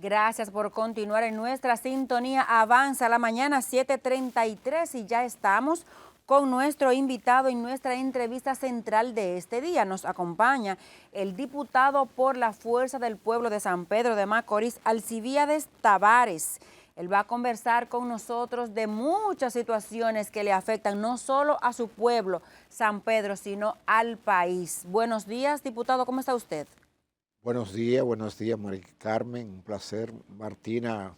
Gracias por continuar en nuestra sintonía. Avanza la mañana 7:33 y ya estamos con nuestro invitado en nuestra entrevista central de este día. Nos acompaña el diputado por la Fuerza del Pueblo de San Pedro de Macorís, Alcibíades Tavares. Él va a conversar con nosotros de muchas situaciones que le afectan no solo a su pueblo, San Pedro, sino al país. Buenos días, diputado, ¿cómo está usted? Buenos días, María Carmen, un placer. Martina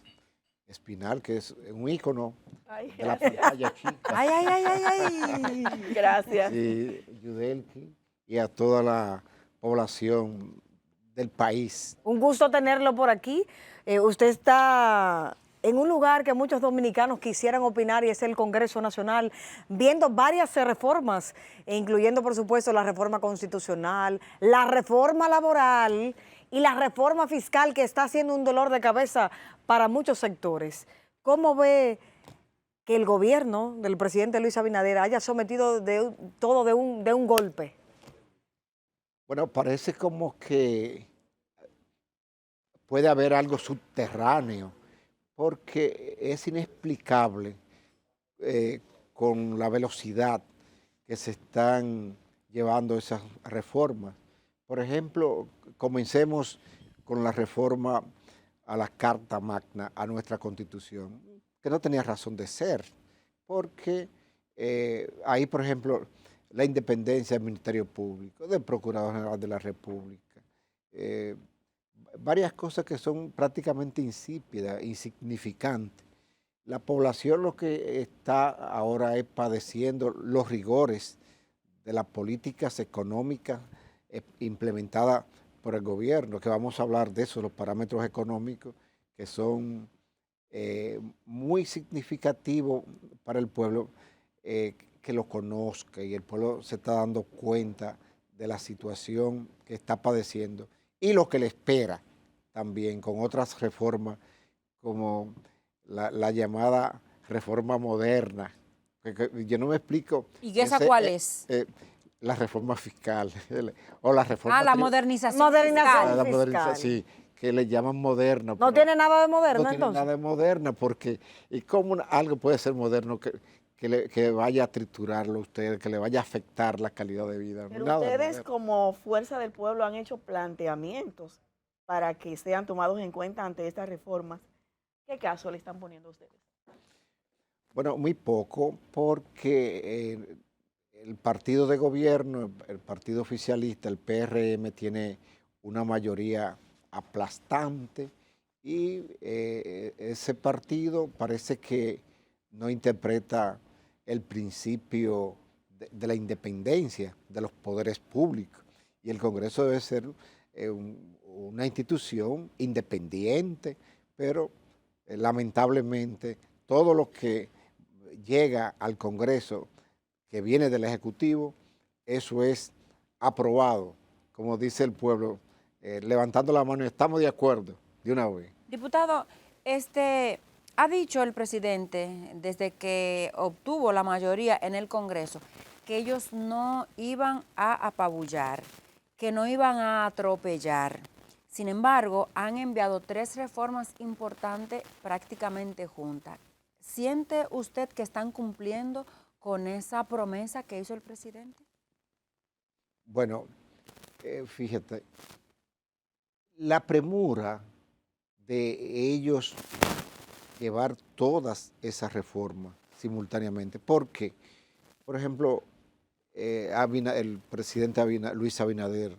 Espinal, que es un ícono Ay, de la gracias. pantalla chica. Ay, ay, ay, ay, ay. Gracias. Sí, Yudelki, y a toda la población del país. Un gusto tenerlo por aquí. Usted está en un lugar que muchos dominicanos quisieran opinar y es el Congreso Nacional, viendo varias reformas, incluyendo por supuesto la reforma constitucional, la reforma laboral y la reforma fiscal que está siendo un dolor de cabeza para muchos sectores. ¿Cómo ve que el gobierno del presidente Luis Abinader haya sometido todo de un golpe? Bueno, parece como que puede haber algo subterráneo, porque es inexplicable eh, con la velocidad que se están llevando esas reformas. Por ejemplo, comencemos con la reforma a la Carta Magna, a nuestra Constitución, que no tenía razón de ser, porque ahí, por ejemplo, la independencia del Ministerio Público, del Procurador General de la República, eh, varias cosas que son prácticamente insípidas, insignificantes. La población lo que está ahora es padeciendo los rigores de las políticas económicas implementadas por el gobierno, que vamos a hablar de eso, los parámetros económicos, que son muy significativos para el pueblo que lo conozca, y el pueblo se está dando cuenta de la situación que está padeciendo y lo que le espera también con otras reformas como la llamada reforma moderna. Yo no me explico. ¿Y esa cuál es? La reforma fiscal o la reforma La modernización Modernización fiscal. fiscal. sí, que le llaman moderna. No tiene nada de moderno, no tiene entonces. nada de moderna, porque ¿y cómo algo puede ser moderno que vaya a triturarlo a usted, que le vaya a afectar la calidad de vida? Pero Nada de ustedes moderno. como Fuerza del Pueblo han hecho planteamientos para que sean tomados en cuenta ante estas reformas. ¿Qué caso le están poniendo a ustedes? Bueno, muy poco, porque el partido de gobierno, el partido oficialista, el PRM, tiene una mayoría aplastante y ese partido parece que no interpreta el principio de la independencia de los poderes públicos. Y el Congreso debe ser una institución independiente, pero lamentablemente todo lo que llega al Congreso que viene del Ejecutivo, eso es aprobado, como dice el pueblo, levantando la mano, estamos de acuerdo de una vez. Diputado, ha dicho el presidente desde que obtuvo la mayoría en el Congreso que ellos no iban a apabullar, que no iban a atropellar. Sin embargo, han enviado 3 reformas importantes prácticamente juntas. ¿Siente usted que están cumpliendo con esa promesa que hizo el presidente? Bueno, fíjate, la premura de ellos llevar todas esas reformas simultáneamente, porque, por ejemplo, el presidente Luis Abinader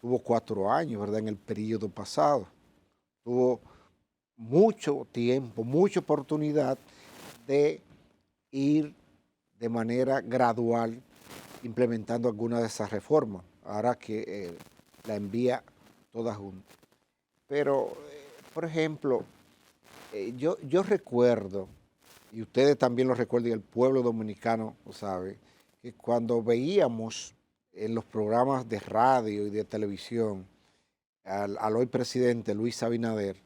tuvo 4 años, ¿verdad?, en el periodo pasado. Tuvo mucho tiempo, mucha oportunidad de ir de manera gradual implementando algunas de esas reformas, ahora que la envía toda junta. Pero, por ejemplo, yo recuerdo, y ustedes también lo recuerdan, y el pueblo dominicano lo sabe, que cuando veíamos en los programas de radio y de televisión al hoy presidente Luis Abinader,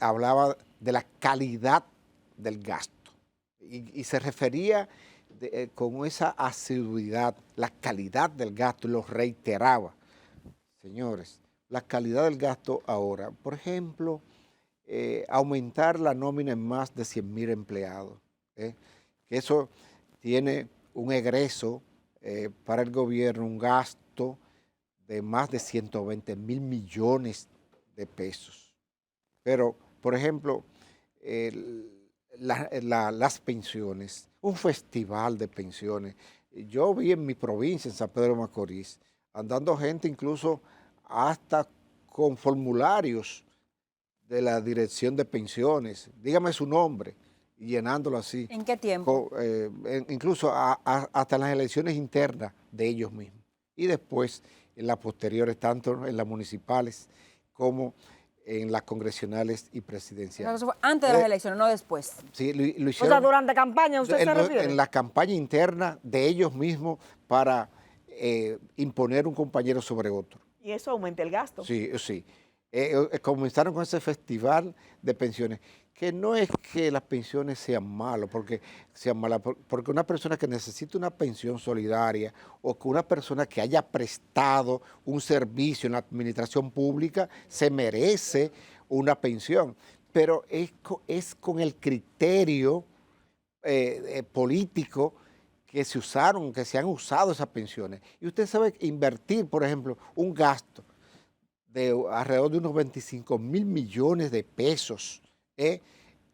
hablaba de la calidad del gasto y se refería con esa asiduidad, la calidad del gasto, y lo reiteraba. Señores, la calidad del gasto ahora. Por ejemplo, aumentar la nómina en más de 100.000 empleados. Que eso tiene un egreso para el gobierno, un gasto de más de 120.000 millones de pesos. Pero, por ejemplo, las pensiones, un festival de pensiones. Yo vi en mi provincia, en San Pedro de Macorís, andando gente incluso hasta con formularios de la dirección de pensiones, dígame su nombre, y llenándolo así. ¿En qué tiempo? Incluso hasta en las elecciones internas de ellos mismos. Y después en las posteriores, tanto en las municipales como en las congresionales y presidenciales. Eso fue antes de las elecciones, no después. Sí, lo O hicieron. sea, durante campaña, ¿usted se refiere? En la campaña interna de ellos mismos para imponer un compañero sobre otro. Y eso aumenta el gasto. Sí, sí. Comenzaron con ese festival de pensiones, que no es que las pensiones sean malas, porque una persona que necesita una pensión solidaria o que una persona que haya prestado un servicio en la administración pública se merece una pensión, pero es con el criterio político que se han usado esas pensiones. Y usted sabe invertir, por ejemplo, un gasto de alrededor de unos 25.000 millones de pesos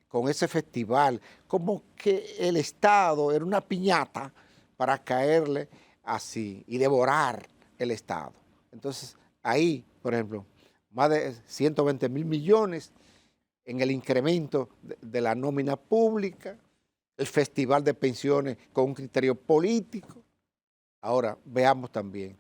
con ese festival, como que el Estado era una piñata para caerle así y devorar el Estado. Entonces, ahí, por ejemplo, más de 120.000 millones en el incremento de la nómina pública, el festival de pensiones con un criterio político. Ahora, veamos también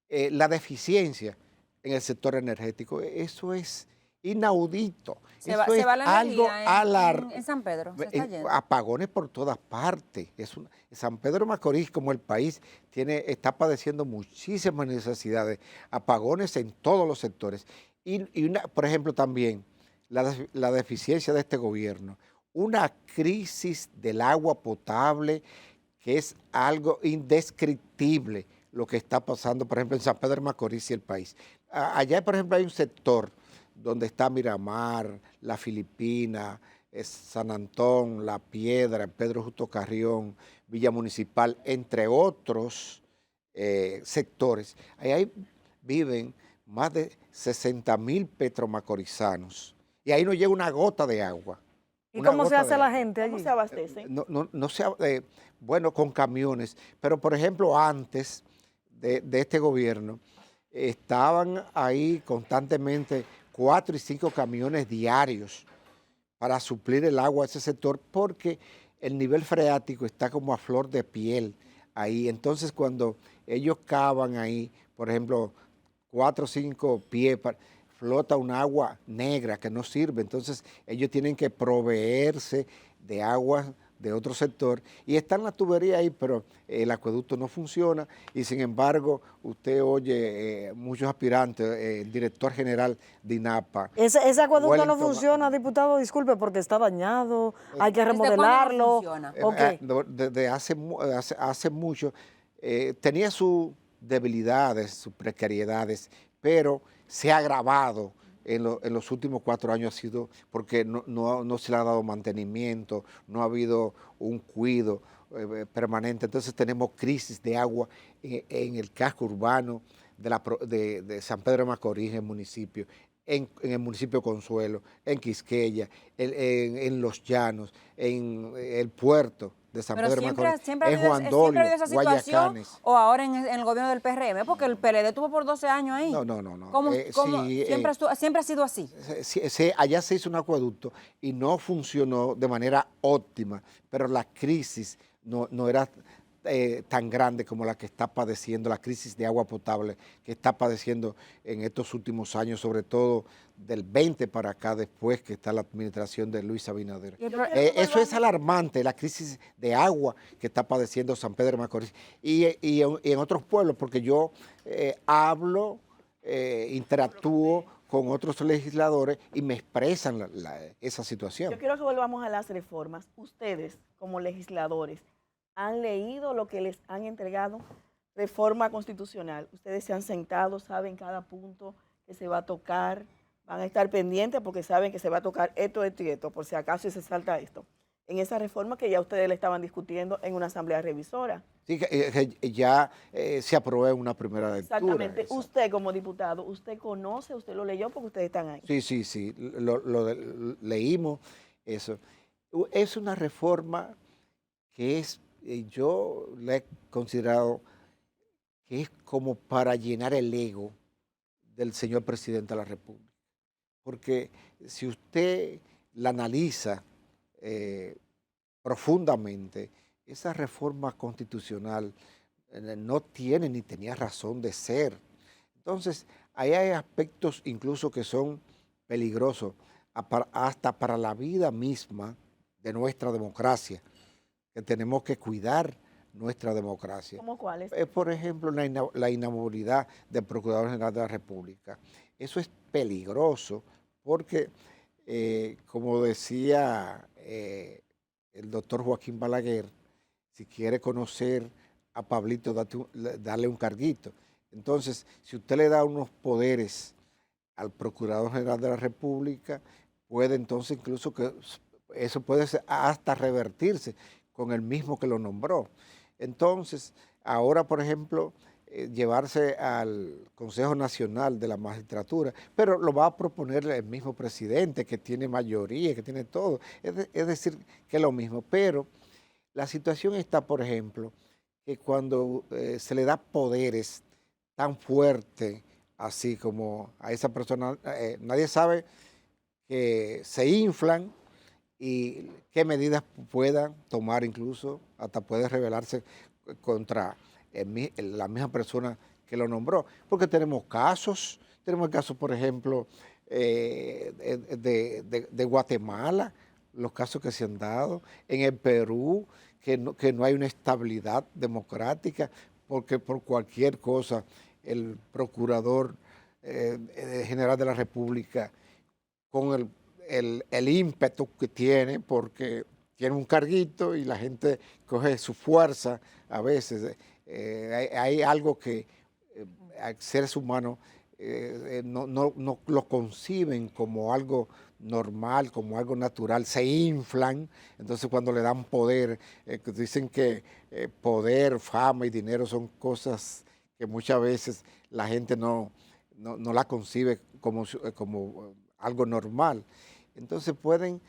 la deficiencia en el sector energético. Eso es inaudito. Se Eso va es la algo energía en San Pedro. Se está yendo. apagones por todas partes. San Pedro de Macorís, como el país, está padeciendo muchísimas necesidades, apagones en todos los sectores. Por ejemplo, también la deficiencia de este gobierno, una crisis del agua potable que es algo indescriptible lo que está pasando, por ejemplo, en San Pedro de Macorís y el país. Allá, por ejemplo, hay un sector donde está Miramar, La Filipina, San Antón, La Piedra, Pedro Justo Carrión, Villa Municipal, entre otros sectores. Ahí viven más de 60.000 petromacorizanos y ahí no llega una gota de agua. ¿Y cómo se hace la gente allí? ¿Cómo se abastece? Bueno, con camiones, pero por ejemplo antes de este gobierno estaban ahí constantemente 4 y 5 camiones diarios para suplir el agua a ese sector porque el nivel freático está como a flor de piel ahí. Entonces cuando ellos cavan ahí, por ejemplo, 4 o 5 pies, flota un agua negra que no sirve. Entonces ellos tienen que proveerse de agua de otro sector y está en la tubería ahí, pero el acueducto no funciona y sin embargo usted oye muchos aspirantes, el director general de INAPA. Ese acueducto no funciona, diputado, disculpe, porque está dañado, hay que remodelarlo. Desde hace mucho tenía sus debilidades, sus precariedades, pero se ha agravado en los últimos 4 años, ha sido porque no se le ha dado mantenimiento, no ha habido un cuidado permanente. Entonces tenemos crisis de agua en el casco urbano de San Pedro de Macorís, el municipio, en el municipio Consuelo, en Quisqueya, en Los Llanos, en el puerto de San Pedro de Macorís, en Juan Dolio, Guayacanes. ¿O ahora en el gobierno del PRM? Porque el PLD estuvo por 12 años ahí. No. Sí, siempre ha sido así. Allá se hizo un acueducto y no funcionó de manera óptima, pero la crisis no era tan grande como la que está padeciendo, la crisis de agua potable que está padeciendo en estos últimos años, sobre todo del 20 para acá, después que está la administración de Luis Abinader. Eso es alarmante, la crisis de agua que está padeciendo San Pedro de Macorís y en otros pueblos, porque yo hablo, interactúo con otros legisladores y me expresan esa situación. Yo quiero que volvamos a las reformas. Ustedes, como legisladores, ¿han leído lo que les han entregado? Reforma constitucional. Ustedes se han sentado, saben cada punto que se va a tocar, van a estar pendientes porque saben que se va a tocar esto, esto y esto, por si acaso se salta esto. En esa reforma que ya ustedes le estaban discutiendo en una asamblea revisora. Sí, que ya se aprobó en una primera lectura. Exactamente. Usted como diputado, usted conoce, usted lo leyó porque ustedes están ahí. Sí, leímos eso. Es una reforma que yo la he considerado que es como para llenar el ego del señor presidente de la República. Porque si usted la analiza profundamente, esa reforma constitucional no tiene ni tenía razón de ser. Entonces, ahí hay aspectos incluso que son peligrosos, hasta para la vida misma de nuestra democracia, que tenemos que cuidar nuestra democracia. ¿Cómo cuáles? Por ejemplo, la inamovilidad del Procurador General de la República. Eso es peligroso porque, como decía el doctor Joaquín Balaguer, si quiere conocer a Pablito, darle un carguito. Entonces, si usted le da unos poderes al Procurador General de la República, puede entonces incluso que eso puede hasta revertirse con el mismo que lo nombró. Entonces, ahora, por ejemplo, llevarse al Consejo Nacional de la Magistratura, pero lo va a proponer el mismo presidente, que tiene mayoría, que tiene todo. Es decir, que es lo mismo. Pero la situación está, por ejemplo, que cuando se le da poderes tan fuertes, así como a esa persona, nadie sabe que se inflan y qué medidas puedan tomar, incluso hasta puede rebelarse contra la misma persona que lo nombró. Porque tenemos el caso, por ejemplo, de Guatemala, los casos que se han dado, en el Perú, que no hay una estabilidad democrática, porque por cualquier cosa el Procurador General de la República, con el ímpetu que tiene, porque tiene un carguito y la gente coge su fuerza a veces. Hay algo que seres humanos no lo conciben como algo normal, como algo natural, se inflan. Entonces cuando le dan poder, dicen que poder, fama y dinero son cosas que muchas veces la gente no la concibe como algo normal. Entonces pueden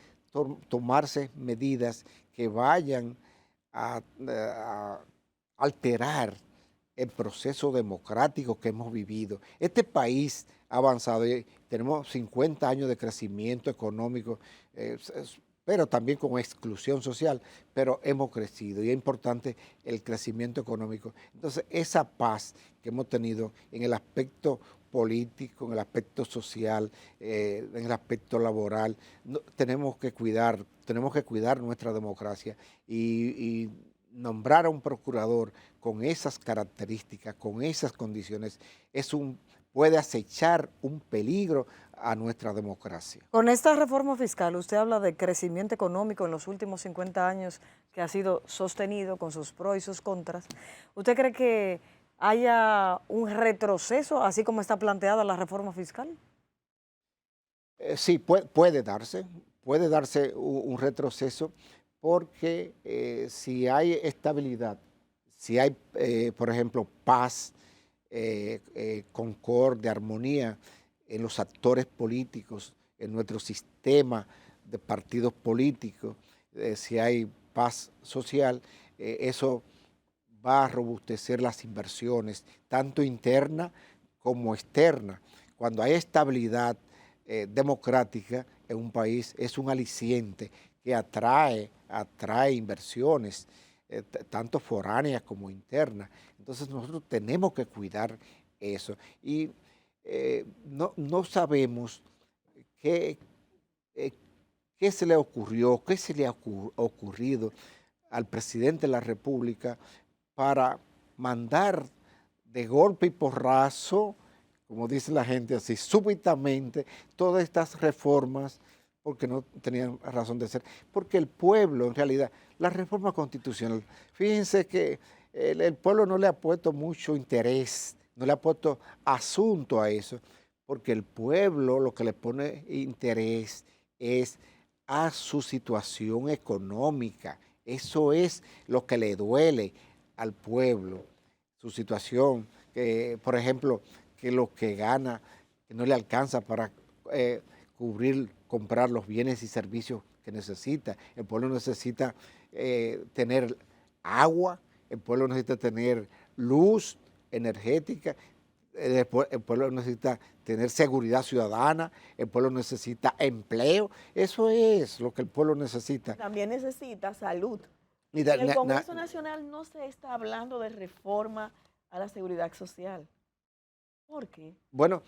tomarse medidas que vayan a alterar el proceso democrático que hemos vivido. Este país ha avanzado y tenemos 50 años de crecimiento económico, pero también con exclusión social, pero hemos crecido y es importante el crecimiento económico. Entonces, esa paz que hemos tenido en el aspecto político, en el aspecto social, en el aspecto laboral, tenemos que cuidar nuestra democracia y nombrar a un procurador con esas características, con esas condiciones, puede acechar un peligro a nuestra democracia. Con esta reforma fiscal, usted habla de crecimiento económico en los últimos 50 años que ha sido sostenido con sus pros y sus contras. ¿Usted cree que haya un retroceso, así como está planteada la reforma fiscal? Sí, puede darse un retroceso, porque si hay estabilidad, si hay, por ejemplo, paz, concordia, armonía en los actores políticos, en nuestro sistema de partidos políticos, si hay paz social, eso va a robustecer las inversiones, tanto interna como externa. Cuando hay estabilidad democrática en un país, es un aliciente que atrae inversiones, tanto foráneas como internas. Entonces nosotros tenemos que cuidar eso. Y no sabemos qué se le ocurrió, qué se le ha ocurrido al presidente de la República para mandar de golpe y porrazo, como dice la gente así, súbitamente, todas estas reformas, porque no tenían razón de ser, porque el pueblo, en realidad, la reforma constitucional, fíjense que el pueblo no le ha puesto mucho interés, no le ha puesto asunto a eso, porque el pueblo lo que le pone interés es a su situación económica. Eso es lo que le duele al pueblo, su situación, que, por ejemplo, que lo que gana que no le alcanza para comprar los bienes y servicios que necesita. El pueblo necesita tener agua, el pueblo necesita tener luz energética, el pueblo necesita tener seguridad ciudadana, el pueblo necesita empleo. Eso es lo que el pueblo necesita. También necesita salud. Y En el Congreso Nacional no se está hablando de reforma a la seguridad social. ¿Por qué? Bueno,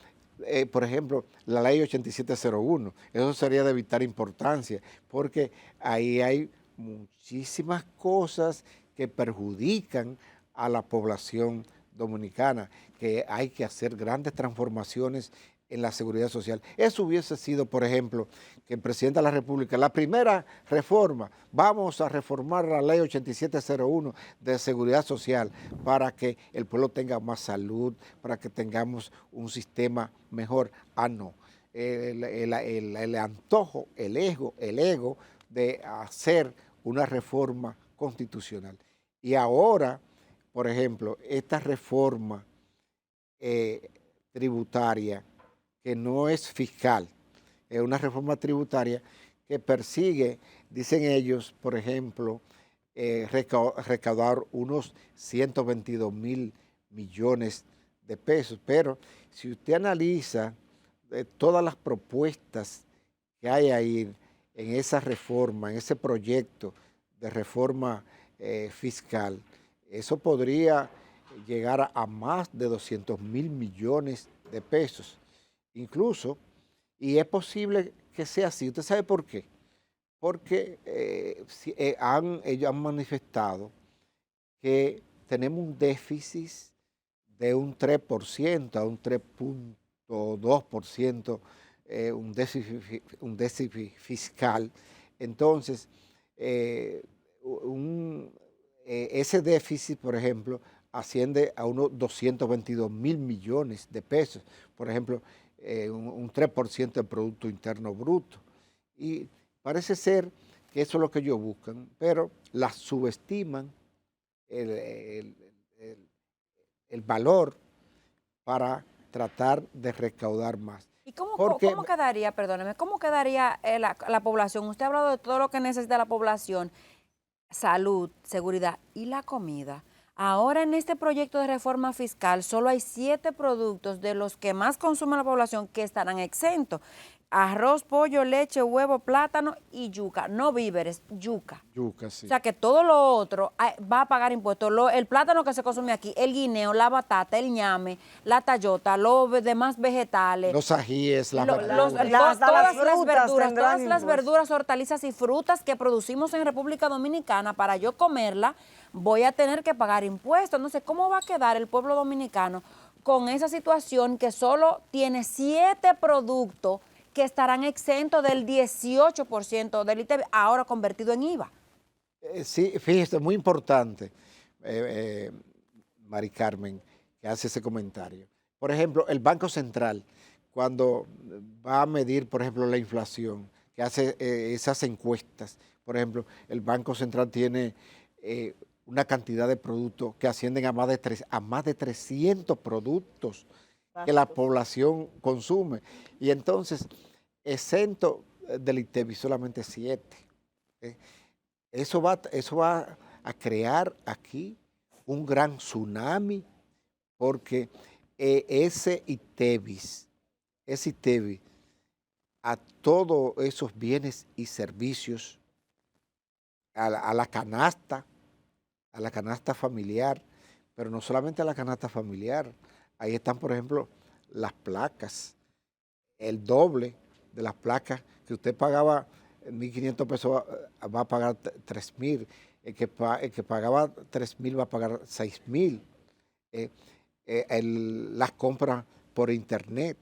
por ejemplo, la ley 8701, eso sería de vital importancia, porque ahí hay muchísimas cosas que perjudican a la población dominicana, que hay que hacer grandes transformaciones en la seguridad social. Eso hubiese sido, por ejemplo, que el presidente de la República, la primera reforma, vamos a reformar la ley 8701 de seguridad social para que el pueblo tenga más salud, para que tengamos un sistema mejor. Ah, no. El antojo, el ego de hacer una reforma constitucional. Y ahora, por ejemplo, esta reforma tributaria, que no es fiscal, es una reforma tributaria que persigue, dicen ellos, por ejemplo, recaudar unos 122.000 millones de pesos. Pero si usted analiza todas las propuestas que hay ahí en esa reforma, en ese proyecto de reforma fiscal, eso podría llegar a más de 200.000 millones de pesos. Incluso, y es posible que sea así. ¿Usted sabe por qué? Porque ellos han manifestado que tenemos un déficit de un 3% a un 3,2%, un déficit fiscal. Entonces, ese déficit, por ejemplo, asciende a unos 222.000 millones de pesos. Por ejemplo, un 3% del Producto Interno Bruto. Y parece ser que eso es lo que ellos buscan, pero la subestiman el valor para tratar de recaudar más. ¿Y cómo quedaría, perdóneme, cómo quedaría la población? Usted ha hablado de todo lo que necesita la población, salud, seguridad y la comida. Ahora en este proyecto de reforma fiscal solo hay 7 productos de los que más consume la población que estarán exentos. Arroz, pollo, leche, huevo, plátano y yuca. No víveres, yuca. Yuca, sí. O sea que todo lo otro va a pagar impuestos. El plátano que se consume aquí, el guineo, la batata, el ñame, la tallota, los demás vegetales. Los ajíes, las todas las verduras, hortalizas y frutas que producimos en República Dominicana, para yo comerla, voy a tener que pagar impuestos. Entonces, ¿cómo va a quedar el pueblo dominicano con esa situación que solo tiene 7 productos que estarán exentos del 18% del ITV, ahora convertido en IVA? Sí, fíjese, muy importante, Mari Carmen, que hace ese comentario. Por ejemplo, el Banco Central, cuando va a medir, por ejemplo, la inflación, que hace esas encuestas, por ejemplo, el Banco Central tiene una cantidad de productos que ascienden a más de 300 productos que la población consume. Y entonces, exento del ITEVI solamente 7. Eso va a crear aquí un gran tsunami, porque ese ITEVI a todos esos bienes y servicios, a la canasta familiar, pero no solamente a la canasta familiar. Ahí están, por ejemplo, las placas, el doble de las placas que usted pagaba 1.500 pesos va a pagar 3.000, el que pagaba 3.000 va a pagar 6.000, las compras por internet,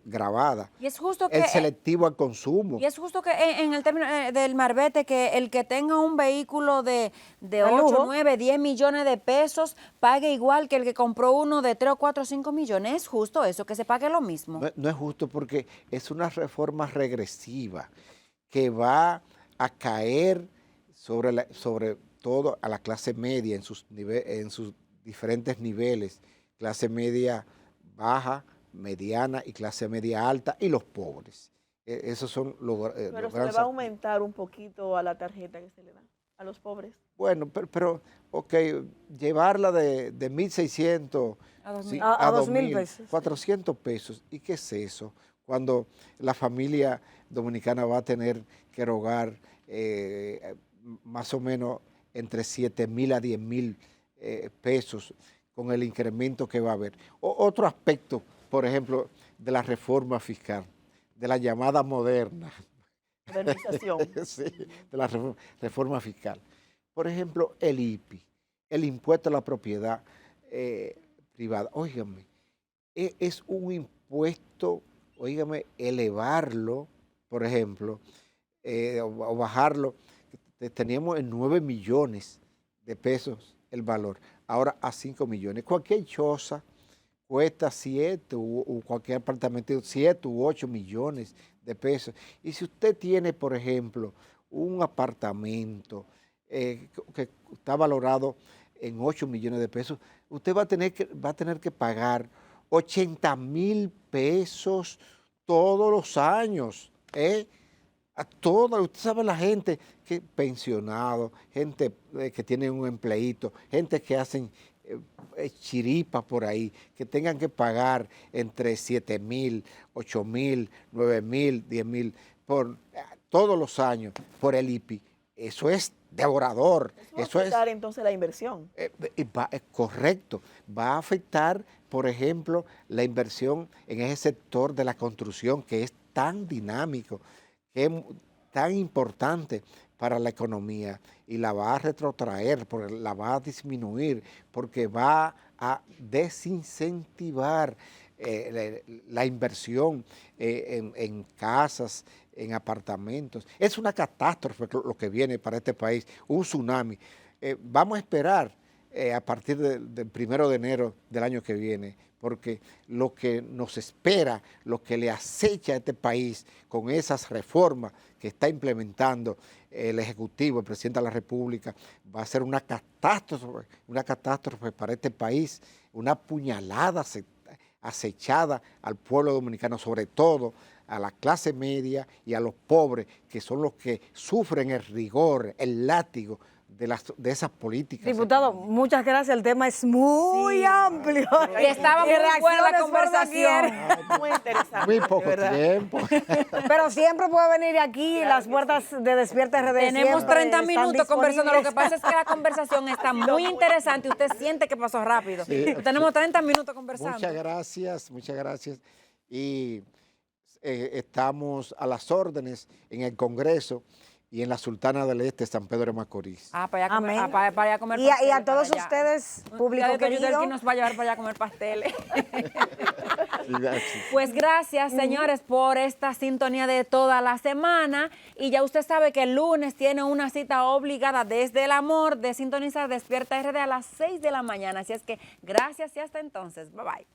grabada. Y es justo que El selectivo al consumo. Y es justo que en el término del marbete, que el que tenga un vehículo de De 8, lujo. 9, 10 millones de pesos pague igual que el que compró uno de 3, 4, 5 millones. ¿Es justo eso, que se pague lo mismo? No es justo porque es una reforma regresiva que va a caer sobre todo a la clase media en sus diferentes niveles, clase media baja, mediana y clase media alta y los pobres. Esos son los Pero los se le grandes. va a aumentar un poquito a la tarjeta que se le da a los pobres. Bueno, ok, llevarla de 1.600 A 2.000. sí, A 2.000 2.000, pesos. 400 pesos. ¿Y qué es eso? Cuando la familia dominicana va a tener que erogar más o menos entre 7.000 a 10.000 pesos con el incremento que va a haber. Otro aspecto, por ejemplo, de la reforma fiscal, de la llamada moderna, Modernización. sí, de la reforma fiscal. Por ejemplo, el IPI, el impuesto a la propiedad privada. Óigame, es un impuesto, óigame, elevarlo, por ejemplo, o bajarlo. Teníamos en 9 millones de pesos el valor, ahora a 5 millones. Cualquier choza cuesta 7 o cualquier apartamento 7 u 8 millones de pesos. Y si usted tiene, por ejemplo, un apartamento que está valorado en 8 millones de pesos, usted va a tener que pagar 80.000 pesos todos los años. A toda, usted sabe la gente que pensionado, gente que tiene un empleíto, gente que hacen chiripas por ahí, que tengan que pagar entre 7.000, 8.000, 9.000, 10.000 por todos los años por el IPI. Eso es devorador. Eso va a afectar entonces la inversión. Es correcto. Va a afectar, por ejemplo, la inversión en ese sector de la construcción que es tan dinámico, que es tan importante para la economía, y la va a retrotraer, la va a disminuir, porque va a desincentivar la inversión en casas, en apartamentos. Es una catástrofe lo que viene para este país, un tsunami. Vamos a esperar a partir del 1 de enero del año que viene, porque lo que nos espera, lo que le acecha a este país con esas reformas que está implementando el Ejecutivo, el Presidente de la República, va a ser una catástrofe para este país, una puñalada acechada al pueblo dominicano, sobre todo a la clase media y a los pobres, que son los que sufren el rigor, el látigo de esas políticas. Diputado, muchas gracias. El tema es muy amplio. Y estaba muy buena la conversación. Muy interesante. Muy poco de verdad. tiempo. Pero siempre puede venir aquí, las puertas de Despierta RD. Tenemos siempre 30 están minutos conversando. Lo que disponibles. pasa es que la conversación está muy interesante. Usted siente que pasó rápido. Sí, Tenemos 30 minutos conversando. Muchas gracias. Y estamos a las órdenes en el Congreso y en la Sultana del Este, San Pedro de Macorís. Para allá Amén. para allá a comer Y pasteles. a todos para allá. ustedes, público Claudio querido. Yudelki nos va a llevar para allá a comer pasteles. Sí. Pues gracias, señores, por esta sintonía de toda la semana. Y ya usted sabe que el lunes tiene una cita obligada desde el amor de sintonizar Despierta RD a las 6 de la mañana. Así es que gracias y hasta entonces. Bye bye.